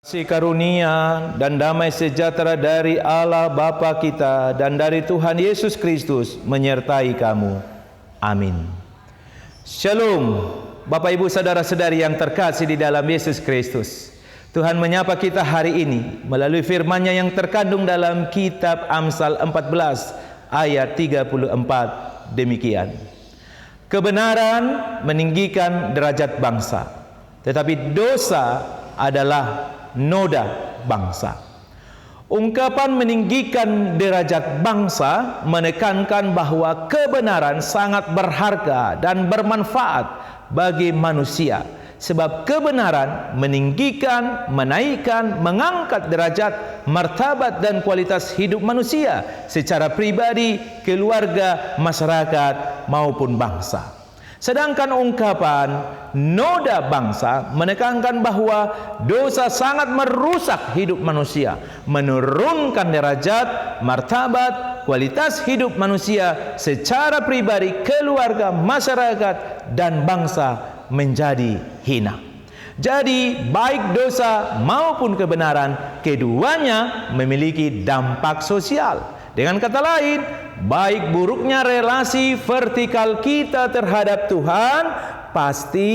Kasih karunia dan damai sejahtera dari Allah Bapa kita dan dari Tuhan Yesus Kristus menyertai kamu. Amin. Shalom, Bapak Ibu saudara-saudari yang terkasih di dalam Yesus Kristus. Tuhan menyapa kita hari ini melalui firman-Nya yang terkandung dalam kitab Amsal 14 ayat 34 demikian. Kebenaran meninggikan derajat bangsa, tetapi dosa adalah noda bangsa. Ungkapan meninggikan derajat bangsa menekankan bahwa kebenaran sangat berharga dan bermanfaat bagi manusia, sebab kebenaran meninggikan, menaikkan, mengangkat derajat, martabat dan kualitas hidup manusia secara pribadi, keluarga, masyarakat maupun bangsa. Sedangkan ungkapan noda bangsa menekankan bahwa dosa sangat merusak hidup manusia, menurunkan derajat, martabat, kualitas hidup manusia secara pribadi, keluarga, masyarakat, dan bangsa menjadi hina. Jadi baik dosa maupun kebenaran, keduanya memiliki dampak sosial. Dengan kata lain, baik buruknya relasi vertikal kita terhadap Tuhan pasti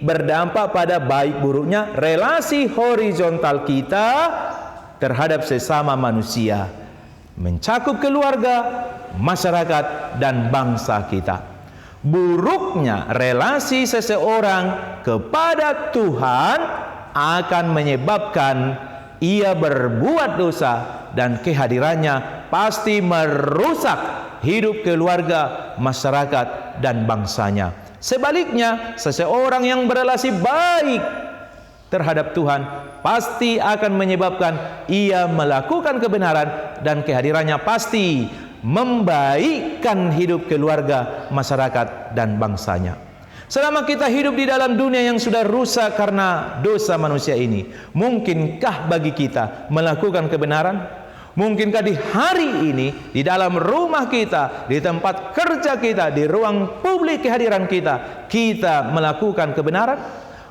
berdampak pada baik buruknya relasi horizontal kita terhadap sesama manusia, mencakup keluarga, masyarakat, dan bangsa kita. Buruknya relasi seseorang kepada Tuhan akan menyebabkan ia berbuat dosa, dan kehadirannya pasti merusak hidup keluarga, masyarakat, dan bangsanya. Sebaliknya, seseorang yang berelasi baik terhadap Tuhan pasti akan menyebabkan ia melakukan kebenaran, dan kehadirannya pasti membaikkan hidup keluarga, masyarakat, dan bangsanya. Selama kita hidup di dalam dunia yang sudah rusak karena dosa manusia ini, mungkinkah bagi kita melakukan kebenaran? Mungkinkah di hari ini, di dalam rumah kita, di tempat kerja kita, di ruang publik kehadiran kita, kita melakukan kebenaran?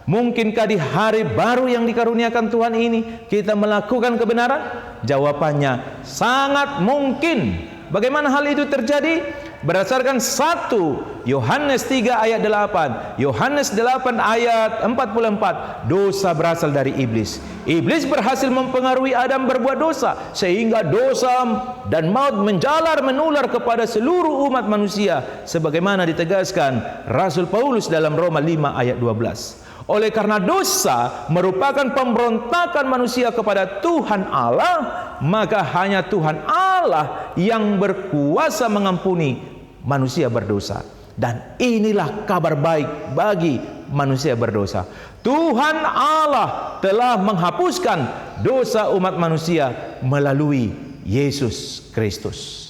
Mungkinkah di hari baru yang dikaruniakan Tuhan ini, kita melakukan kebenaran? Jawabannya sangat mungkin. Bagaimana hal itu terjadi? Berdasarkan 1 Yohanes 3 ayat 8, Yohanes 8 ayat 44, dosa berasal dari iblis. Iblis berhasil mempengaruhi Adam berbuat dosa, sehingga dosa dan maut menjalar menular kepada seluruh umat manusia, sebagaimana ditegaskan Rasul Paulus dalam Roma 5 ayat 12. Oleh karena dosa merupakan pemberontakan manusia kepada Tuhan Allah, maka hanya Tuhan Allah yang berkuasa mengampuni manusia berdosa. Dan inilah kabar baik bagi manusia berdosa. Tuhan Allah telah menghapuskan dosa umat manusia melalui Yesus Kristus.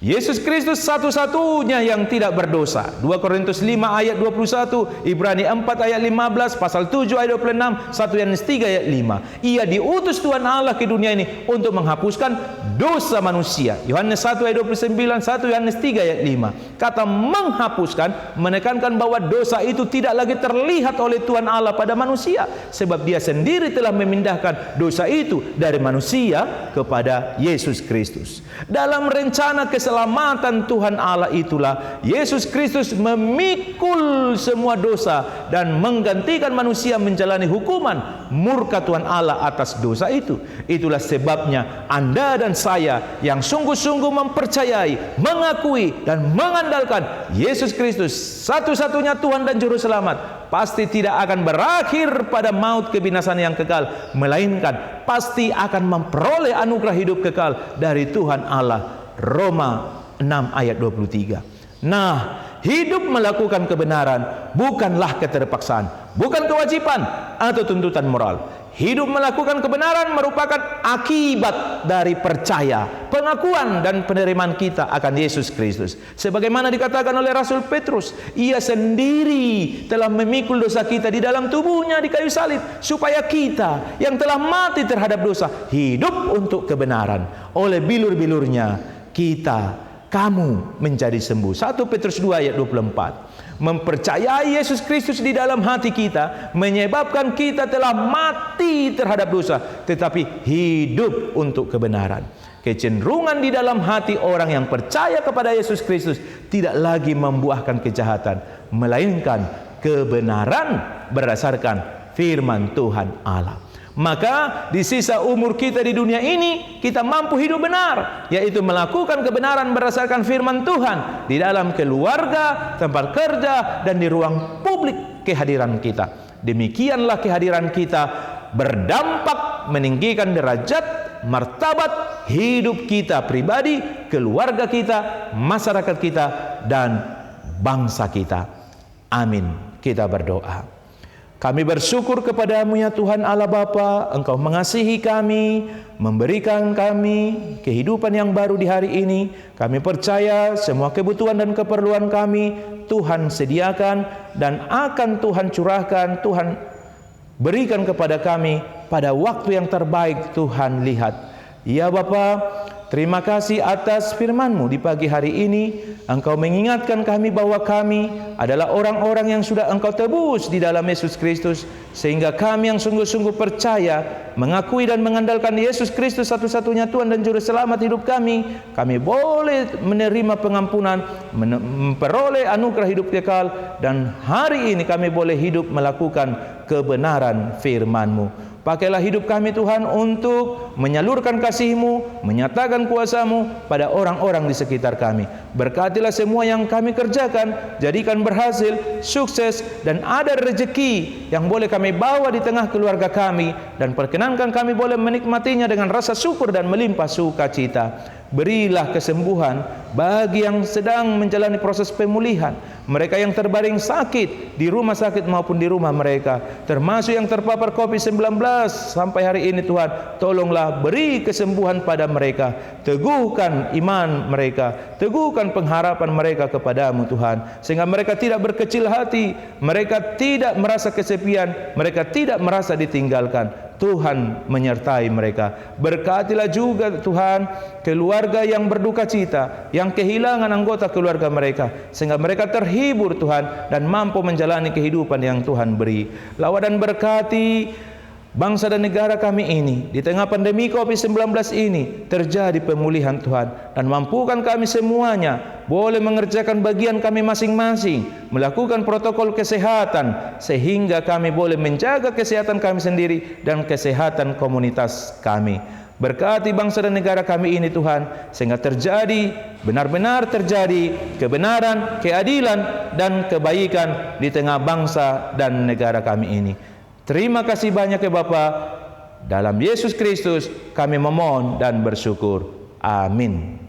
Yesus Kristus satu-satunya yang tidak berdosa. 2 Korintus 5 ayat 21, Ibrani 4 ayat 15, pasal 7 ayat 26, 1 Yohanes 3 ayat 5. Ia diutus Tuhan Allah ke dunia ini untuk menghapuskan dosa manusia. Yohanes 1 ayat 29, 1 Yohanes 3 ayat 5. Kata menghapuskan menekankan bahwa dosa itu tidak lagi terlihat oleh Tuhan Allah pada manusia, sebab Dia sendiri telah memindahkan dosa itu dari manusia kepada Yesus Kristus. Dalam rencana keselamatan Tuhan Allah itulah Yesus Kristus memikul semua dosa dan menggantikan manusia menjalani hukuman murka Tuhan Allah atas dosa itu. Itulah sebabnya Anda dan saya yang sungguh-sungguh mempercayai, mengakui, dan mengandalkan Yesus Kristus satu-satunya Tuhan dan Juru Selamat, pasti tidak akan berakhir pada maut kebinasaan yang kekal, melainkan pasti akan memperoleh anugerah hidup kekal dari Tuhan Allah. Roma 6 ayat 23. Nah, hidup melakukan kebenaran bukanlah keterpaksaan, bukan kewajiban atau tuntutan moral. Hidup melakukan kebenaran merupakan akibat dari percaya, pengakuan, dan penerimaan kita akan Yesus Kristus. Sebagaimana dikatakan oleh Rasul Petrus, Ia sendiri telah memikul dosa kita di dalam tubuhnya di kayu salib, supaya kita yang telah mati terhadap dosa hidup untuk kebenaran. Oleh bilur-bilurnya kita kamu menjadi sembuh. 1 Petrus 2 ayat 24. Mempercayai Yesus Kristus di dalam hati kita menyebabkan kita telah mati terhadap dosa, tetapi hidup untuk kebenaran. Kecenderungan di dalam hati orang yang percaya kepada Yesus Kristus tidak lagi membuahkan kejahatan, melainkan kebenaran berdasarkan firman Tuhan Allah. Maka di sisa umur kita di dunia ini, kita mampu hidup benar, yaitu melakukan kebenaran berdasarkan firman Tuhan di dalam keluarga, tempat kerja, dan di ruang publik kehadiran kita. Demikianlah kehadiran kita berdampak meninggikan derajat, martabat hidup kita pribadi, keluarga kita, masyarakat kita, dan bangsa kita. Amin. Kita berdoa. Kami bersyukur kepadamu ya Tuhan Allah Bapa, Engkau mengasihi kami, memberikan kami kehidupan yang baru di hari ini. Kami percaya semua kebutuhan dan keperluan kami Tuhan sediakan dan akan Tuhan curahkan, Tuhan berikan kepada kami pada waktu yang terbaik. Tuhan lihat. Ya Bapa, terima kasih atas firman-Mu di pagi hari ini. Engkau mengingatkan kami bahwa kami adalah orang-orang yang sudah Engkau tebus di dalam Yesus Kristus, sehingga kami yang sungguh-sungguh percaya, mengakui dan mengandalkan Yesus Kristus satu-satunya Tuhan dan Juru Selamat hidup kami boleh menerima pengampunan, memperoleh anugerah hidup kekal, dan hari ini kami boleh hidup melakukan kebenaran firman-Mu. Pakailah hidup kami Tuhan untuk menyalurkan kasih-Mu, menyatakan kuasa-Mu pada orang-orang di sekitar kami. Berkatilah semua yang kami kerjakan, jadikan berhasil, sukses, dan ada rezeki yang boleh kami bawa di tengah keluarga kami, dan perkenankan kami boleh menikmatinya dengan rasa syukur dan melimpah sukacita. Berilah kesembuhan bagi yang sedang menjalani proses pemulihan, mereka yang terbaring sakit di rumah sakit maupun di rumah mereka, termasuk yang terpapar COVID-19 sampai hari ini. Tuhan, tolonglah beri kesembuhan pada mereka, teguhkan iman mereka, teguhkan pengharapan mereka kepadamu Tuhan, sehingga mereka tidak berkecil hati, mereka tidak merasa kesepian, mereka tidak merasa ditinggalkan. Tuhan menyertai mereka. Berkatilah juga Tuhan keluarga yang berduka cita, yang kehilangan anggota keluarga mereka, sehingga mereka terhibur Tuhan dan mampu menjalani kehidupan yang Tuhan beri. Lawa dan berkati bangsa dan negara kami ini di tengah pandemi COVID-19 ini, terjadi pemulihan Tuhan, dan mampukan kami semuanya boleh mengerjakan bagian kami masing-masing, melakukan protokol kesehatan, sehingga kami boleh menjaga kesehatan kami sendiri dan kesehatan komunitas kami. Berkati bangsa dan negara kami ini Tuhan, sehingga benar-benar terjadi kebenaran, keadilan, dan kebaikan di tengah bangsa dan negara kami ini. Terima kasih banyak ya Bapa. Dalam Yesus Kristus kami memohon dan bersyukur. Amin.